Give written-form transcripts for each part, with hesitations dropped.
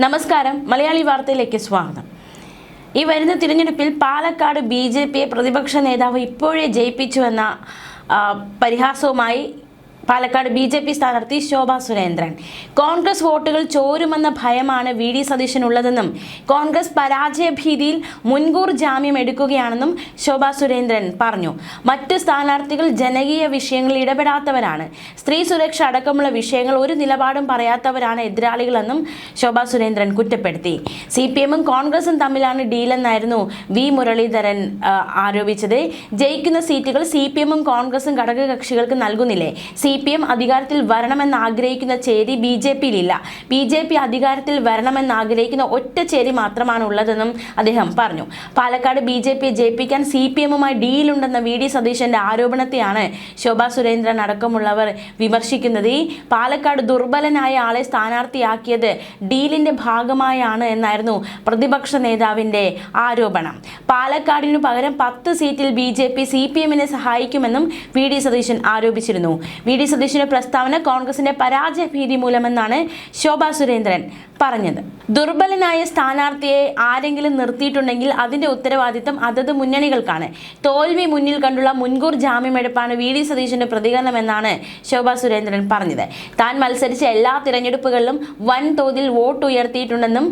നമസ്കാരം, മലയാളി വാർത്തയിലേക്ക് സ്വാഗതം. ഈ വരുന്ന തിരഞ്ഞെടുപ്പിൽ പാലക്കാട് BJP പ്രതിപക്ഷ നേതാവ് ഇപ്പോഴേ ജയിപ്പിച്ചുവെന്ന പരിഹാസവുമായി പാലക്കാട് BJP സ്ഥാനാർത്ഥി ശോഭാ സുരേന്ദ്രൻ. കോൺഗ്രസ് വോട്ടുകൾ ചോരുമെന്ന ഭയമാണ് VD സതീശനുള്ളതെന്നും കോൺഗ്രസ് പരാജയ ഭീതിയിൽ മുൻകൂർ ജാമ്യം എടുക്കുകയാണെന്നും ശോഭാ സുരേന്ദ്രൻ പറഞ്ഞു. മറ്റ് സ്ഥാനാർത്ഥികൾ ജനകീയ വിഷയങ്ങളിൽ ഇടപെടാത്തവരാണ്, സ്ത്രീ സുരക്ഷ അടക്കമുള്ള വിഷയങ്ങൾ ഒരു നിലപാടും പറയാത്തവരാണ് എതിരാളികളെന്നും ശോഭാ സുരേന്ദ്രൻ കുറ്റപ്പെടുത്തി. CPM-ഉം കോൺഗ്രസും തമ്മിലാണ് ഡീലെന്നായിരുന്നു V മുരളീധരൻ ആരോപിച്ചത്. ജയിക്കുന്ന സീറ്റുകൾ CPM-ഉം കോൺഗ്രസും ഘടകകക്ഷികൾക്ക് നൽകുന്നില്ലേ? CPM അധികാരത്തിൽ വരണമെന്ന് ആഗ്രഹിക്കുന്ന ചേരി BJP-യിലില്ല. BJP അധികാരത്തിൽ വരണമെന്ന് ആഗ്രഹിക്കുന്ന ഒറ്റ ചേരി മാത്രമാണ് ഉള്ളതെന്നും അദ്ദേഹം പറഞ്ഞു. പാലക്കാട് BJP ജയിപ്പിക്കാൻ CPM-ഉമായി ഡീലുണ്ടെന്ന VD സതീശന്റെ ആരോപണത്തെയാണ് ശോഭാ സുരേന്ദ്രൻ അടക്കമുള്ളവർ വിമർശിക്കുന്നത്. പാലക്കാട് ദുർബലനായ ആളെ സ്ഥാനാർത്ഥിയാക്കിയത് ഡീലിന്റെ ഭാഗമായാണ് എന്നായിരുന്നു പ്രതിപക്ഷ നേതാവിന്റെ ആരോപണം. പാലക്കാടിനു പകരം 10 സീറ്റിൽ BJP CPM-നെ സഹായിക്കുമെന്നും VD സതീശൻ ആരോപിച്ചിരുന്നു. VD സതീശന്റെ പ്രസ്താവന കോൺഗ്രസിന്റെ പരാജയ ഭീതി മൂലമെന്നാണ് ശോഭാ സുരേന്ദ്രൻ പറഞ്ഞത്. ദുർബലനായ സ്ഥാനാർത്ഥിയെ ആരെങ്കിലും നിർത്തിയിട്ടുണ്ടെങ്കിൽ അതിന്റെ ഉത്തരവാദിത്തം അതത് മുന്നണികൾക്കാണ്. തോൽവി മുന്നിൽ കണ്ടുള്ള മുൻകൂർ ജാമ്യമെടുപ്പാണ് VD സതീശന്റെ പ്രതികരണമെന്നാണ് ശോഭാ സുരേന്ദ്രൻ പറഞ്ഞത്. താൻ മത്സരിച്ച എല്ലാ തിരഞ്ഞെടുപ്പുകളിലും വൻതോതിൽ വോട്ട് ഉയർത്തിയിട്ടുണ്ടെന്നും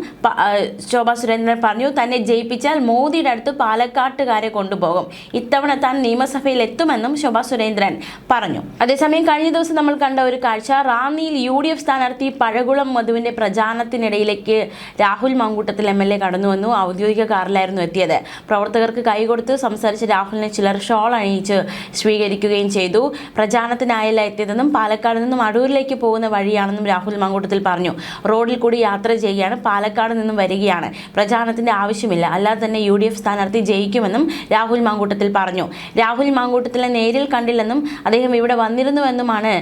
ശോഭാ സുരേന്ദ്രൻ പറഞ്ഞു. തന്നെ ജയിപ്പിച്ചാൽ മോദിയുടെ അടുത്ത് പാലക്കാട്ടുകാരെ കൊണ്ടുപോകും. ഇത്തവണ താൻ നിയമസഭയിൽ എത്തുമെന്നും ശോഭാ സുരേന്ദ്രൻ പറഞ്ഞു. അതേസമയം കഴിഞ്ഞ ദിവസം നമ്മൾ കണ്ട ഒരു കാഴ്ച, റാന്നിയിൽ UDF സ്ഥാനാർത്ഥി പഴകുളം മധുവിന്റെ പ്രചാരണത്തിനിടയിലേക്ക് രാഹുൽ മാങ്കൂട്ടത്തിൽ MLA കടന്നു വന്നു. ഔദ്യോഗിക കാറിലായിരുന്നു എത്തിയത്. പ്രവർത്തകർക്ക് കൈകൊടുത്ത് സംസാരിച്ച രാഹുലിനെ ചിലർ ഷോൾ അണിയിച്ച് സ്വീകരിക്കുകയും ചെയ്തു. പ്രചാരണത്തിനായല്ല എത്തിയതെന്നും പാലക്കാട് നിന്നും അടൂരിലേക്ക് പോകുന്ന വഴിയാണെന്നും രാഹുൽ മാങ്കൂട്ടത്തിൽ പറഞ്ഞു. റോഡിൽ കൂടി യാത്ര ചെയ്യുകയാണ്, പാലക്കാട് നിന്നും വരികയാണ്, പ്രചാരണത്തിന്റെ ആവശ്യമില്ല, അല്ലാതെ തന്നെ UDF സ്ഥാനാർത്ഥി ജയിക്കുമെന്നും രാഹുൽ മാങ്കൂട്ടത്തിൽ പറഞ്ഞു. രാഹുൽ മാങ്കൂട്ടത്തിലെ നേരിൽ കണ്ടില്ലെന്നും അദ്ദേഹം ഇവിടെ വന്നിരുന്നുവെന്നുമാണ്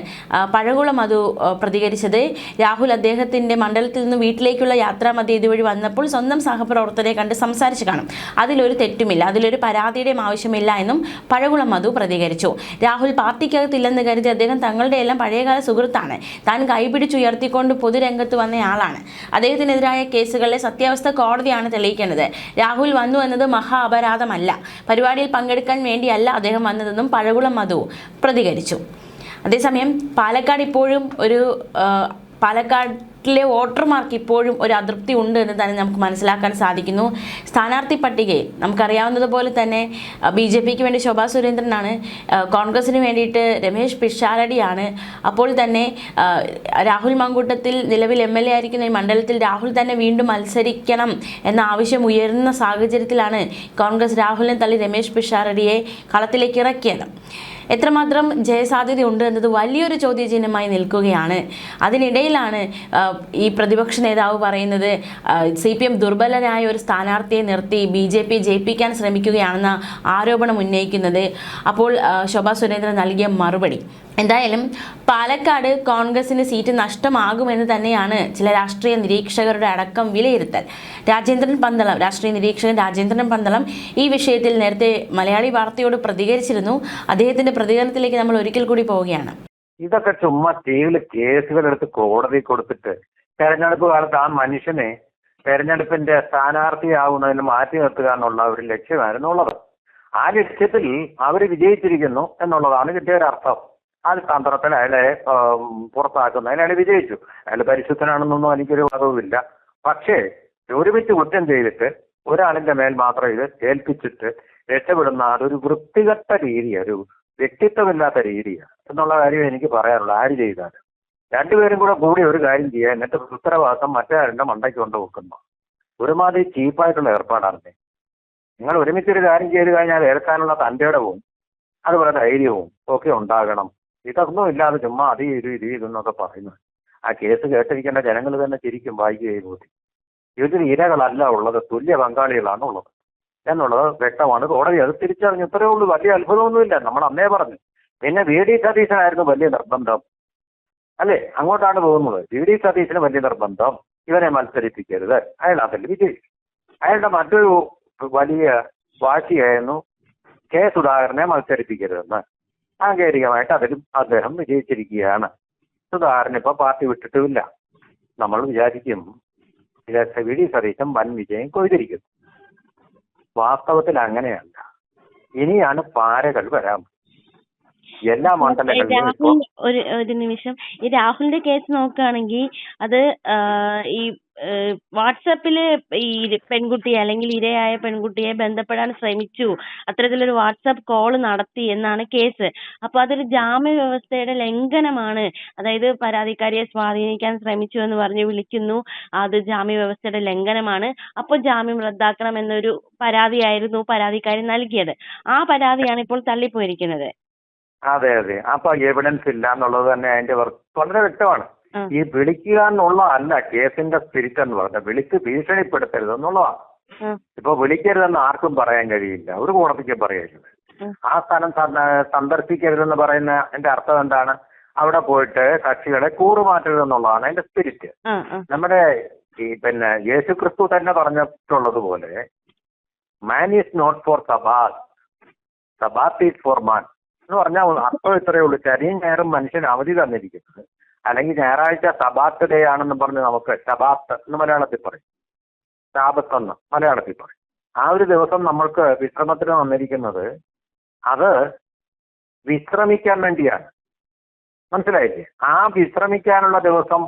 പഴകുളം മധു പ്രതികരിച്ചത്. രാഹുൽ അദ്ദേഹത്തിന്റെ മണ്ഡലത്തിൽ നിന്ന് വീട്ടിലേക്കുള്ള യാത്രാമധ്യേ ഇതുവഴി വന്നപ്പോൾ സ്വന്തം സഹപ്രവർത്തകരെ കണ്ട് സംസാരിച്ചു കാണും. അതിലൊരു തെറ്റുമില്ല, അതിലൊരു പരാതിയുടെയും ആവശ്യമില്ല എന്നും പഴകുളം മധു പ്രതികരിച്ചു. രാഹുൽ പാർട്ടിക്കകത്തില്ലെന്ന് കരുതി അദ്ദേഹം തങ്ങളുടെ എല്ലാം പഴയകാല സുഹൃത്താണ്. താൻ കൈപിടിച്ചുയർത്തിക്കൊണ്ട് പൊതുരംഗത്ത് വന്നയാളാണ്. അദ്ദേഹത്തിനെതിരായ കേസുകളിലെ സത്യാവസ്ഥ കോടതിയാണ് തെളിയിക്കേണ്ടത്. രാഹുൽ വന്നു എന്നത് മഹാ അപരാധമല്ല. പരിപാടിയിൽ പങ്കെടുക്കാൻ വേണ്ടിയല്ല അദ്ദേഹം വന്നതെന്നും പഴകുളം മധു പ്രതികരിച്ചു. അതേസമയം പാലക്കാടിലെ വോട്ടർമാർക്ക് ഇപ്പോഴും ഒരു അതൃപ്തി ഉണ്ട് എന്ന് തന്നെ നമുക്ക് മനസ്സിലാക്കാൻ സാധിക്കുന്നു. സ്ഥാനാർത്ഥി പട്ടികയിൽ നമുക്കറിയാവുന്നതുപോലെ തന്നെ BJP-ക്ക് വേണ്ടി ശോഭാ സുരേന്ദ്രനാണ്, കോൺഗ്രസിന് വേണ്ടിയിട്ട് രമേശ് പിഷാരടിയാണ്. അപ്പോൾ തന്നെ രാഹുൽ മാങ്കൂട്ടത്തിൽ നിലവിൽ MLA ആയിരിക്കുന്ന ഈ മണ്ഡലത്തിൽ രാഹുൽ തന്നെ വീണ്ടും മത്സരിക്കണം എന്ന ആവശ്യം ഉയർന്ന സാഹചര്യത്തിലാണ് കോൺഗ്രസ് രാഹുലിനെ തള്ളി രമേശ് പിഷാരടിയെ കളത്തിലേക്ക് ഇറക്കിയത്. എത്രമാത്രം ജയസാധ്യതയുണ്ട് എന്നത് വലിയൊരു ചോദ്യചിഹ്നമായി നിൽക്കുകയാണ്. അതിനിടയിലാണ് ഈ പ്രതിപക്ഷ നേതാവ് പറയുന്നത് CPM ദുർബലനായ ഒരു സ്ഥാനാർത്ഥിയെ നിർത്തി BJP ജയിപ്പിക്കാൻ ശ്രമിക്കുകയാണെന്ന ആരോപണം ഉന്നയിക്കുന്നത്. അപ്പോൾ ശോഭാ സുരേന്ദ്രൻ നൽകിയ മറുപടി എന്തായാലും പാലക്കാട് കോൺഗ്രസിന് സീറ്റ് നഷ്ടമാകുമെന്ന് തന്നെയാണ് ചില രാഷ്ട്രീയ നിരീക്ഷകരുടെ അടക്കം വിലയിരുത്തൽ. രാഷ്ട്രീയ നിരീക്ഷകൻ രാജേന്ദ്രൻ പന്തളം ഈ വിഷയത്തിൽ നേരത്തെ മലയാളി വാർത്തയോട് പ്രതികരിച്ചിരുന്നു. അദ്ദേഹത്തിന്റെ പ്രതികരണത്തിലേക്ക് നമ്മൾ ഒരിക്കൽ കൂടി പോവുകയാണ്. ഇതൊക്കെ ചുമ്മാ ടിവിയിൽ കേസുകൾ എടുത്ത് കോടതി കൊടുത്തിട്ട് തെരഞ്ഞെടുപ്പ് കാലത്ത് ആ മനുഷ്യനെ തെരഞ്ഞെടുപ്പിന്റെ സ്ഥാനാർത്ഥിയാവുന്നതിന് മാറ്റി നിർത്തുക എന്നുള്ള ഒരു ലക്ഷ്യമായിരുന്നു ഉള്ളത്. ആ ലക്ഷ്യത്തിൽ അവർ വിജയിച്ചിരിക്കുന്നു എന്നുള്ളതാണ് കിട്ടിയ ഒരു അർത്ഥം. ആ തന്ത്രത്തിൽ അയാളെ പുറത്താക്കുന്നതിന് അയാൾ വിജയിച്ചു. അയാൾ പരിശുദ്ധനാണെന്നൊന്നും എനിക്കൊരു വാദവുമില്ല. പക്ഷേ ഒരുമിച്ച് കുറ്റം ചെയ്തിട്ട് ഒരാളിന്റെ മേൽ മാത്രം ഇത് ഏൽപ്പിച്ചിട്ട് രക്ഷപ്പെടുന്ന അതൊരു വൃത്തികെട്ട രീതിയാണ്, ഒരു വ്യക്തിത്വമില്ലാത്ത രീതിയാണ് എന്നുള്ള കാര്യം എനിക്ക് പറയാനുള്ളൂ. ആര് ചെയ്താൽ രണ്ടുപേരും കൂടി ഒരു കാര്യം ചെയ്യുക, എന്നിട്ട് ഉത്തരവാദിത്തം മറ്റേ മണ്ടയ്ക്ക് കൊണ്ട് വെക്കുന്നു. ഒരുമാതിരി ചീപ്പായിട്ടുള്ള ഏർപ്പാടാണ്. നിങ്ങൾ ഒരുമിച്ചൊരു കാര്യം ചെയ്ത് കഴിഞ്ഞാൽ ഏൽക്കാനുള്ള തൻ്റെടവും അതുപോലെ ധൈര്യവും ഒക്കെ ഉണ്ടാകണം. ഇതൊന്നും ഇല്ലാതെ ചുമ്മാ അത് ഇതെന്നൊക്കെ പറയുന്നത്. ആ കേസ് കേട്ടിരിക്കേണ്ട ജനങ്ങൾ തന്നെ ചിരിക്കും വായിക്കുകയും കൂടി. ഇതിൽ ഇരകളല്ല ഉള്ളത്, തുല്യ പങ്കാളികളാണ് ഉള്ളത് എന്നുള്ളത് വ്യക്തമാണ്. കോടതി അത് തിരിച്ചറിഞ്ഞു. ഇത്രയേ ഉള്ളൂ, വലിയ അത്ഭുതമൊന്നുമില്ല. നമ്മൾ അന്നേ പറഞ്ഞു. പിന്നെ VD സതീശനായിരുന്നു വലിയ നിർബന്ധം, അല്ലേ? അങ്ങോട്ടാണ് പോകുന്നത്. VD സതീശന് വലിയ നിർബന്ധം, ഇവനെ മത്സരിപ്പിക്കരുത്, അയാൾ അതിൽ വിജയിച്ചു. അയാളുടെ മറ്റൊരു വലിയ വാശിയായിരുന്നു K സുധാകരനെ മത്സരിപ്പിക്കരുതെന്ന്. സാങ്കേതികമായിട്ട് അതിലും അദ്ദേഹം വിജയിച്ചിരിക്കുകയാണ്. സുധാകരൻ ഇപ്പൊ പാർട്ടി വിട്ടിട്ടുമില്ല. നമ്മൾ വിചാരിക്കും വി ഡി സതീശൻ വൻ വിജയം കൊയ്തിരിക്കുന്നു. വാസ്തവത്തിൽ അങ്ങനെയല്ല. ഇനിയാണ് പാരകൾ വരാൻ എല്ലാ മണ്ഡലങ്ങളിലും. ഇപ്പോ രാഹുൽ ഒരു നിമിഷം, ഈ രാഹുലിന്റെ കേസ് നോക്കുകയാണെങ്കിൽ അത് ഈ വാട്സാപ്പില് ഈ പെൺകുട്ടിയെ അല്ലെങ്കിൽ ഇരയായ പെൺകുട്ടിയെ ബന്ധപ്പെടാൻ ശ്രമിച്ചു, അത്തരത്തിലൊരു വാട്സാപ്പ് കോൾ നടത്തി എന്നാണ് കേസ്. അപ്പൊ അതൊരു ജാമ്യ വ്യവസ്ഥയുടെ ലംഘനമാണ്. അതായത് പരാതിക്കാരിയെ സ്വാധീനിക്കാൻ ശ്രമിച്ചു എന്ന് പറഞ്ഞ് വിളിക്കുന്നു, അത് ജാമ്യ വ്യവസ്ഥയുടെ ലംഘനമാണ്. അപ്പോൾ ജാമ്യം റദ്ദാക്കണം എന്നൊരു പരാതിയായിരുന്നു പരാതിക്കാരി നൽകിയത്. ആ പരാതിയാണ് ഇപ്പോൾ തള്ളിപ്പോയിരിക്കുന്നത്. അതെ അതെ. അപ്പൊ എവിഡൻസ് ഇല്ല എന്നുള്ളത് തന്നെ അതിന്റെ വളരെ വ്യക്തമാണ്. ഈ വിളിക്കുക എന്നുള്ളതല്ല കേസിന്റെ സ്പിരിറ്റ് എന്ന് പറഞ്ഞാൽ, വിളിച്ച് ഭീഷണിപ്പെടുത്തരുത് എന്നുള്ളതാണ്. ഇപ്പൊ വിളിക്കരുതെന്ന് ആർക്കും പറയാൻ കഴിയില്ല, ഒരു കോടതിക്ക് പറയരുത്. ആ സ്ഥലം സന്ദർശിക്കരുതെന്ന് പറയുന്ന എന്റെ അർത്ഥം എന്താണ്? അവിടെ പോയിട്ട് കക്ഷികളെ കൂറുമാറ്റരുതെന്നുള്ളതാണ് അതിന്റെ സ്പിരിറ്റ്. നമ്മുടെ ഈ യേശു ക്രിസ്തു തന്നെ പറഞ്ഞിട്ടുള്ളതുപോലെ, man is not for sabbath, sabbath is for man എന്ന് പറഞ്ഞാൽ അർത്ഥം ഇത്രയേ ഉള്ളൂ. ശനിയും ഞായറും മനുഷ്യന് അവധി തന്നിരിക്കുന്നത്, അല്ലെങ്കിൽ ഞായറാഴ്ച സബാത്ത് ഡേ ആണെന്ന് പറഞ്ഞ് നമുക്ക് ശബാത്ത് എന്ന് മലയാളത്തിൽ പറയും, ശാബത്ത് എന്ന് മലയാളത്തിൽ പറയും. ആ ഒരു ദിവസം നമ്മൾക്ക് വിശ്രമത്തിന് വന്നിരിക്കുന്നത് അത് വിശ്രമിക്കാൻ വേണ്ടിയാണ്. മനസ്സിലായില്ലേ? ആ വിശ്രമിക്കാനുള്ള ദിവസം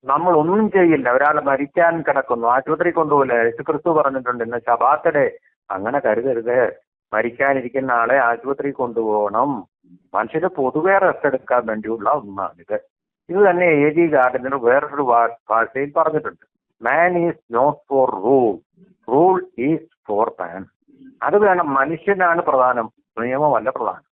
നമ്മൾ ഒന്നും ചെയ്യില്ല. ഒരാൾ മരിക്കാൻ കിടക്കുന്നു, ആശുപത്രി കൊണ്ടുപോകില്ല. യേശുക്രിസ്തു പറഞ്ഞിട്ടുണ്ട് ഇന്ന് ശബാത്ത് ഡേ. അങ്ങനെ കരുതരുത്. മരിക്കാനിരിക്കുന്ന ആളെ ആശുപത്രി കൊണ്ടുപോകണം. മനുഷ്യന് പൊതുവെ റെസ്റ്റ് എടുക്കാൻ വേണ്ടിയുള്ള ഒന്നാണിത്. ഇത് തന്നെ A.G. ഗാർഡിനർ വേറൊരു ഭാഷയിൽ പറഞ്ഞിട്ടുണ്ട്. Man is not for rule, rule is for man. അത് വേണം. മനുഷ്യനാണ് പ്രധാനം, നിയമമല്ല പ്രധാനം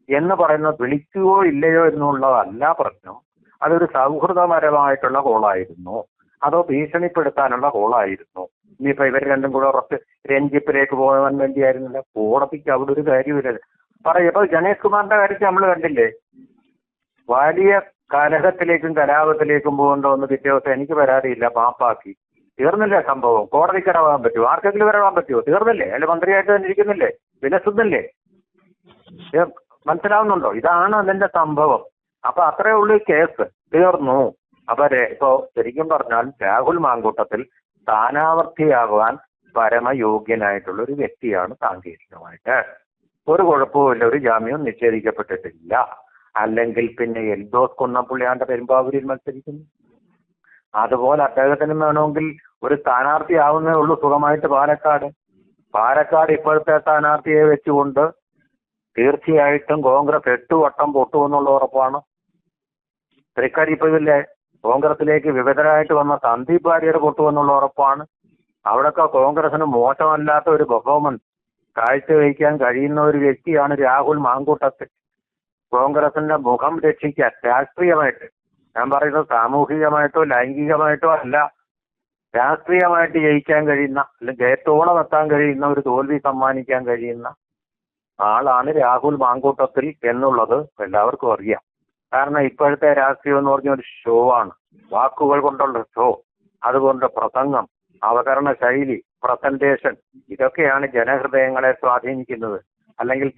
എന്ന് പറയുന്നത് വിളിക്കുകയോ ഇല്ലയോ എന്നുള്ളതല്ല പ്രശ്നം. അതൊരു സൗഹൃദപരമായിട്ടുള്ള കോളായിരുന്നു, അതോ ഭീഷണിപ്പെടുത്താനുള്ള കോളായിരുന്നു. ഇനിയിപ്പോ ഇവർ രണ്ടും കൂടെ ഉറച്ച് രഞ്ജിപ്പിലേക്ക് പോകാൻ വേണ്ടിയായിരുന്നില്ല. കോടതിക്ക് അവിടെ ഒരു കാര്യമില്ല. പറയപ്പോ ഗണേഷ് കുമാറിന്റെ കാര്യത്തിൽ നമ്മൾ കണ്ടില്ലേ, വലിയ കലഹത്തിലേക്കും കലാപത്തിലേക്കും പോകേണ്ടതെന്ന് പിറ്റേ ദിവസം എനിക്ക് പരാതിയില്ല പാപ്പാക്കി. തീർന്നില്ലേ സംഭവം? കോടതിക്ക് ഇടപെടാൻ പറ്റുമോ? ആർക്കെങ്കിലും ഇടപെടാൻ പറ്റുമോ? തീർന്നില്ലേ? അല്ലെ മന്ത്രിയായിട്ട് തന്നെ ഇരിക്കുന്നില്ലേ, വിലസുന്നില്ലേ? മനസ്സിലാവുന്നുണ്ടോ? ഇതാണ് അതിന്റെ സംഭവം. അപ്പൊ അത്രേ ഉള്ളൂ ഈ കേസ്, തീർന്നു. അപ്പൊ ഇപ്പോ ശരിക്കും പറഞ്ഞാൽ രാഹുൽ മാങ്കൂട്ടത്തിൽ സ്ഥാനാർത്ഥിയാകാൻ പരമയോഗ്യനായിട്ടുള്ള ഒരു വ്യക്തിയാണ് സാങ്കേതികമായിട്ട്. ഒരു കുഴപ്പവുമില്ല, ഒരു ജാമ്യവും നിഷേധിക്കപ്പെട്ടിട്ടില്ല. അല്ലെങ്കിൽ പിന്നെ എൽദോസ് കുന്നപ്പുള്ളിയാണ്ട് പെരുമ്പാവൂരിൽ മത്സരിക്കുന്നു. അതുപോലെ അദ്ദേഹത്തിന് വേണമെങ്കിൽ ഒരു സ്ഥാനാർത്ഥിയാവുന്നേ ഉള്ളൂ സുഖമായിട്ട് പാലക്കാട് ഇപ്പോഴത്തെ സ്ഥാനാർത്ഥിയെ വെച്ചുകൊണ്ട് തീർച്ചയായിട്ടും കോൺഗ്രസ് 8 വട്ടം പൊട്ടുമെന്നുള്ള ഉറപ്പാണ്. തൃക്കരിപ്പൂരിലെ കോൺഗ്രസിലേക്ക് വിവിധരായിട്ട് വന്ന സന്ദീപ് വാര്യർ പൊട്ടുമെന്നുള്ള ഉറപ്പാണ്. അവിടൊക്കെ കോൺഗ്രസിന് മോശമല്ലാത്ത ഒരു പെർഫോമൻസ് കാഴ്ചവെക്കാൻ കഴിയുന്ന ഒരു വ്യക്തിയാണ് രാഹുൽ മാങ്കൂട്ടത്തിൽ. കോൺഗ്രസിന്റെ മുഖം രക്ഷിക്കാൻ രാഷ്ട്രീയമായിട്ട്, ഞാൻ പറയുന്നത് സാമൂഹികമായിട്ടോ ലൈംഗികമായിട്ടോ അല്ല, രാഷ്ട്രീയമായിട്ട് ജയിക്കാൻ കഴിയുന്ന, അല്ലെങ്കിൽ ജയത്തോളം എത്താൻ കഴിയുന്ന, ഒരു തോൽവി സമ്മാനിക്കാൻ കഴിയുന്ന ആളാണ് രാഹുൽ മാങ്കൂട്ടത്തിൽ എന്നുള്ളത് എല്ലാവർക്കും അറിയാം. കാരണം ഇപ്പോഴത്തെ രാഷ്ട്രീയം എന്ന് പറഞ്ഞ ഒരു ഷോ ആണ്, വാക്കുകൾ കൊണ്ടുള്ള ഷോ. അതുകൊണ്ട് പ്രസംഗം, അവതരണ ശൈലി, പ്രസന്റേഷൻ, ഇതൊക്കെയാണ് ജനഹൃദയങ്ങളെ സ്വാധീനിക്കുന്നത്. അല്ലെങ്കിൽ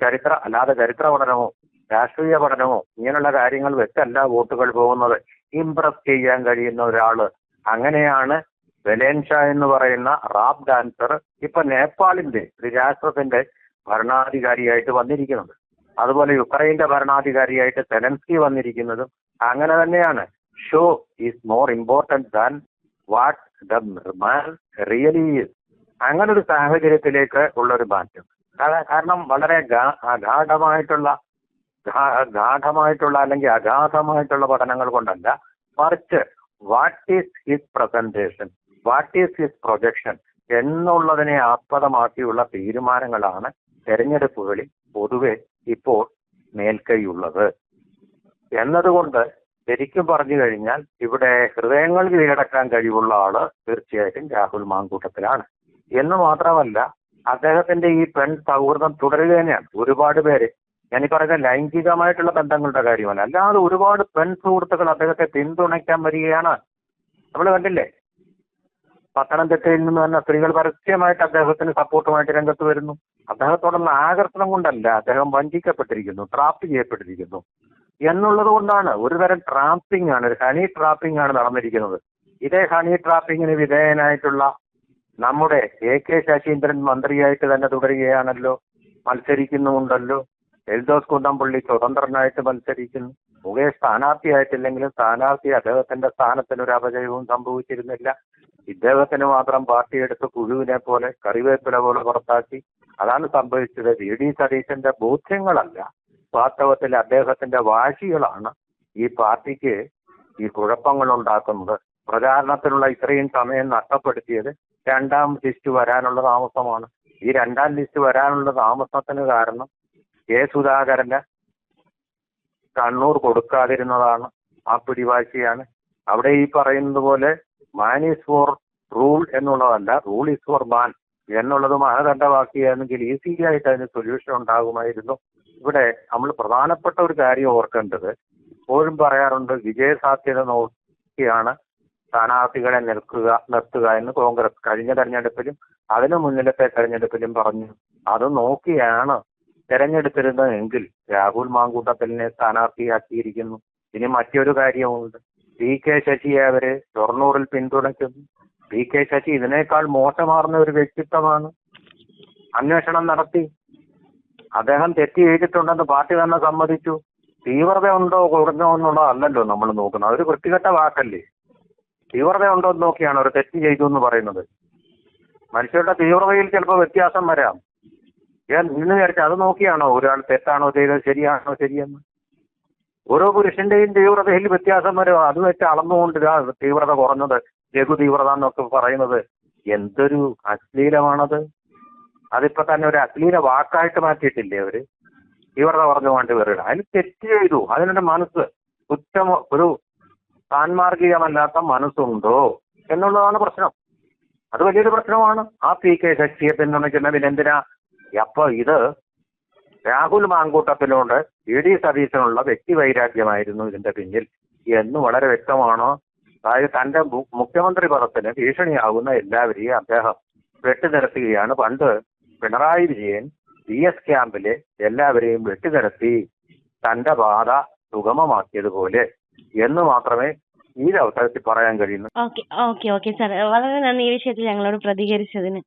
അല്ലാതെ ചരിത്ര പഠനമോ രാഷ്ട്രീയ പഠനമോ ഇങ്ങനെയുള്ള കാര്യങ്ങൾ വെച്ചല്ല വോട്ടുകൾ പോകുന്നത്. ഇംപ്രസ് ചെയ്യാൻ കഴിയുന്ന ഒരാള്, അങ്ങനെയാണ് വെലേൻഷ എന്ന് പറയുന്ന റാപ്പ് ഡാൻസർ ഇപ്പൊ നേപ്പാളിന്റെ ഒരു രാഷ്ട്രത്തിന്റെ ഭരണാധികാരിയായിട്ട് വന്നിരിക്കുന്നത്. അതുപോലെ യുക്രൈന്റെ ഭരണാധികാരിയായിട്ട് സെലൻസ്കി വന്നിരിക്കുന്നതും അങ്ങനെ തന്നെയാണ്. Show is more important than what the man really is. അങ്ങനെ ഒരു സാഹചര്യത്തിലേക്ക് ഉള്ളൊരു മാറ്റം. കാരണം വളരെ ഗാഠമായിട്ടുള്ള അല്ലെങ്കിൽ അഗാധമായിട്ടുള്ള പഠനങ്ങൾ കൊണ്ടല്ല, മറിച്ച് what is his presentation, what is his projection എന്നുള്ളതിനെ ആസ്പദമാക്കിയുള്ള തീരുമാനങ്ങളാണ് തെരഞ്ഞെടുപ്പുകളിൽ പൊതുവെ ഇപ്പോൾ മേൽക്കൈയുള്ളത്. എന്നതുകൊണ്ട് ശരിക്കും പറഞ്ഞു കഴിഞ്ഞാൽ ഇവിടെ ഹൃദയങ്ങൾ കീഴടക്കാൻ കഴിവുള്ള ആള് തീർച്ചയായിട്ടും രാഹുൽ മാങ്കൂട്ടത്തിലാണ്. എന്ന് മാത്രമല്ല, അദ്ദേഹത്തിന്റെ ഈ പെൺ സൗഹൃദം തുടരുക തന്നെയാണ്. ഒരുപാട് പേര്, ഞാനീ പറയുന്ന ലൈംഗികമായിട്ടുള്ള ബന്ധങ്ങളുടെ കാര്യമല്ല, അല്ലാതെ ഒരുപാട് പെൺ സുഹൃത്തുക്കൾ അദ്ദേഹത്തെ പിന്തുണയ്ക്കാൻ വരികയാണ്. നമ്മൾ കണ്ടില്ലേ, പത്തനംതിട്ടയിൽ നിന്ന് തന്നെ സ്ത്രീകൾ പരസ്യമായിട്ട് അദ്ദേഹത്തിന് സപ്പോർട്ടുമായിട്ട് രംഗത്ത് വരുന്നു. അദ്ദേഹത്തോടുള്ള ആകർഷണം കൊണ്ടല്ല, അദ്ദേഹം വഞ്ചിക്കപ്പെട്ടിരിക്കുന്നു, ട്രാപ്പ് ചെയ്യപ്പെട്ടിരിക്കുന്നു എന്നുള്ളത് കൊണ്ടാണ്. ഒരുതരം ട്രാപ്പിംഗ് ആണ്, ഒരു ഹണി ട്രാപ്പിംഗ് ആണ് നടന്നിരിക്കുന്നത്. ഇതേ ഹണി ട്രാപ്പിങ്ങിന് വിധേയനായിട്ടുള്ള നമ്മുടെ AK ശശീന്ദ്രൻ മന്ത്രിയായിട്ട് തന്നെ തുടരുകയാണല്ലോ, മത്സരിക്കുന്നുമുണ്ടല്ലോ. എൽദോസ് കുന്നംപള്ളി സ്വതന്ത്രനായിട്ട് മത്സരിക്കുന്നു. മുകേഷ് സ്ഥാനാർത്ഥിയായിട്ടില്ലെങ്കിലും സ്ഥാനാർത്ഥി അദ്ദേഹത്തിന്റെ സ്ഥാനത്തിന് ഒരു അപജയവും സംഭവിച്ചിരുന്നില്ല. ഇദ്ദേഹത്തിന് മാത്രം പാർട്ടിയെടുത്ത് പുഴുവിനെ പോലെ കറിവേപ്പില പോലെ പുറത്താക്കി. അതാണ് സംഭവിച്ചത്. VD സതീശന്റെ ബോധ്യങ്ങളല്ല, വാസ്തവത്തിൽ അദ്ദേഹത്തിന്റെ വാശികളാണ് ഈ പാർട്ടിക്ക് ഈ കുഴപ്പങ്ങൾ ഉണ്ടാക്കുന്നത്. പ്രചാരണത്തിനുള്ള ഇത്രയും സമയം നഷ്ടപ്പെടുത്തിയത് രണ്ടാം ലിസ്റ്റ് വരാനുള്ള താമസമാണ്. ഈ രണ്ടാം ലിസ്റ്റ് വരാനുള്ള താമസത്തിന് കാരണം കെ സുധാകരന് കണ്ണൂർ കൊടുക്കാതിരുന്നതാണ്. ആ പിടിവാശിയാണ്. അവിടെ ഈ പറയുന്നത് പോലെ മാൻ ഈസ് ഫോർ റൂൾ എന്നുള്ളതല്ല, റൂൾ ഈസ് ഫോർ മാൻ എന്നുള്ളത് മാനദണ്ഡമാക്കിയാണെങ്കിൽ ഈസി ആയിട്ട് അതിന് സൊല്യൂഷൻ ഉണ്ടാകുമായിരുന്നു. ഇവിടെ നമ്മൾ പ്രധാനപ്പെട്ട ഒരു കാര്യം ഓർക്കേണ്ടത്, എപ്പോഴും പറയാറുണ്ട് വിജയസാധ്യത നോക്കിയാണ് സ്ഥാനാർത്ഥികളെ നിർത്തുക എന്ന് കോൺഗ്രസ് കഴിഞ്ഞ തെരഞ്ഞെടുപ്പിലും അതിനു മുന്നിലത്തെ തെരഞ്ഞെടുപ്പിലും പറഞ്ഞു. അത് നോക്കിയാണ് തെരഞ്ഞെടുത്തിരുന്നതെങ്കിൽ രാഹുൽ മാങ്കൂട്ടത്തിലിനെ സ്ഥാനാർത്ഥിയാക്കിയിരിക്കുന്നു. ഇനി മറ്റൊരു കാര്യമുണ്ട്, PK ശശിയെ അവര് ഷൊർണൂറിൽ പിന്തുണയ്ക്കുന്നു. PK ശശി ഇതിനേക്കാൾ മോശമാർന്ന ഒരു വ്യക്തിത്വമാണ്. അന്വേഷണം നടത്തി, അദ്ദേഹം തെറ്റ് ചെയ്തിട്ടുണ്ടെന്ന് പാർട്ടി തന്നെ സമ്മതിച്ചു. തീവ്രത ഉണ്ടോ കുറഞ്ഞോ എന്നുള്ളതല്ലല്ലോ നമ്മൾ നോക്കുന്നത്, അതൊരു വൃത്തികെട്ട വാക്കല്ലേ. തീവ്രത ഉണ്ടോ എന്ന് നോക്കിയാണ് ഒരു തെറ്റ് ചെയ്തു എന്ന് പറയുന്നത്. മനുഷ്യരുടെ തീവ്രതയിൽ ചിലപ്പോൾ വ്യത്യാസം വരാം. ഇന്ന് വിചാരിച്ചാൽ അത് നോക്കിയാണോ ഒരാൾ തെറ്റാണോ ചെയ്തത്, ശരിയാണോ ശരിയെന്ന്? ഓരോ പുരുഷന്റെയും തീവ്രതയിൽ വ്യത്യാസം വരും. അത് വെച്ച് അളന്നുകൊണ്ട് തീവ്രത കുറഞ്ഞത് ലഘു തീവ്രത എന്നൊക്കെ പറയുന്നത് എന്തൊരു അശ്ലീലമാണത്. അതിപ്പോ തന്നെ ഒരു അശ്ലീല വാക്കായിട്ട് മാറ്റിയിട്ടില്ലേ അവര്? തീവ്രത കുറഞ്ഞുകൊണ്ട് വരിക, അതിൽ തെറ്റ് ചെയ്തു, അതിനൊരു മനസ്സ് കുറ്റം, ഒരു സാൻമാർഗികമല്ലാത്ത മനസ്സുണ്ടോ എന്നുള്ളതാണ് പ്രശ്നം. അത് വലിയൊരു പ്രശ്നമാണ്. ആ PK ശശിയെ പിന്തുണയ്ക്കുന്നതിനെന്തിനാ? അപ്പൊ ഇത് രാഹുൽ മാങ്കൂട്ടത്തിനോട് VD സതീശനുള്ള വ്യക്തിവൈരാഗ്യമായിരുന്നു ഇതിന്റെ പിന്നിൽ എന്ന് വളരെ വ്യക്തമാണ്. അതായത് തന്റെ മുഖ്യമന്ത്രി പദത്തിന് ഭീഷണിയാകുന്ന എല്ലാവരെയും അദ്ദേഹം വെട്ടിനിരത്തുകയാണ്. പണ്ട് പിണറായി വിജയൻ CS ക്യാമ്പിലെ എല്ലാവരെയും വെട്ടിനിരത്തി തന്റെ പാത സുഗമമാക്കിയതുപോലെ എന്ന് മാത്രമേ ഈ അവസരത്തിൽ പറയാൻ കഴിയുന്നു. ഓക്കെ സാർ, വളരെ നന്ദി ഈ വിഷയത്തിൽ ഞങ്ങളോട് പ്രതികരിച്ചതിന്.